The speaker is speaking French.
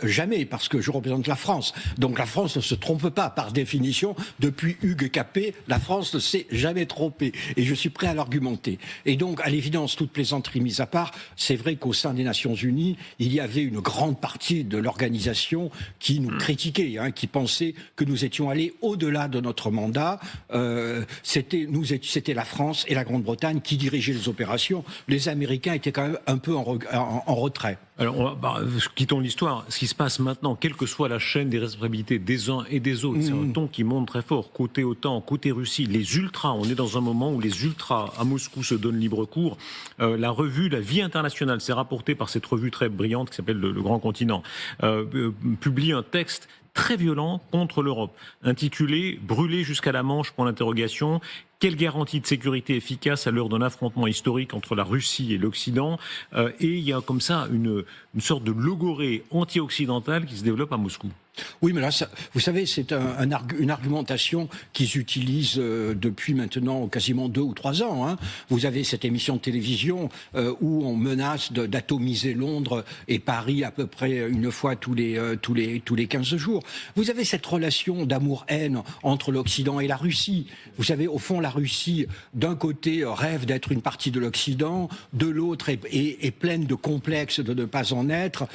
Jamais, parce que je représente la France. Donc la France ne se trompe pas, par définition. Depuis Hugues Capet, la France ne s'est jamais trompée. Et je suis prêt à l'argumenter. Et donc, à l'évidence, toute plaisanterie mise à part, c'est vrai qu'au sein des Nations Unies, il y avait une grande partie de l'organisation qui nous critiquait, qui pensait que nous étions allés au-delà de notre mandat. C'était la France et la Grande-Bretagne qui dirigeaient les opérations. Les Américains étaient quand même un peu en retrait. Alors, quittons l'histoire. Ce qui se passe maintenant, quelle que soit la chaîne des responsabilités des uns et des autres, c'est un ton qui monte très fort. Côté OTAN, côté Russie, les ultras, on est dans un moment où les ultras à Moscou se donnent libre cours. La revue La Vie internationale, c'est rapporté par cette revue très brillante qui s'appelle Le Grand Continent, publie un texte très violent contre l'Europe, intitulé « Brûler jusqu'à la Manche » pour l'interrogation. Quelle garantie de sécurité efficace à l'heure d'un affrontement historique entre la Russie et l'Occident? Et il y a comme ça une sorte de logorée anti-occidentale qui se développe à Moscou. Oui, mais là, vous savez, c'est une argumentation qu'ils utilisent depuis maintenant quasiment 2 ou 3 ans. Vous avez cette émission de télévision où on menace d'atomiser Londres et Paris à peu près une fois tous les 15 jours. Vous avez cette relation d'amour-haine entre l'Occident et la Russie. Vous savez, au fond, la Russie, d'un côté, rêve d'être une partie de l'Occident, de l'autre est pleine de complexes de ne pas en être,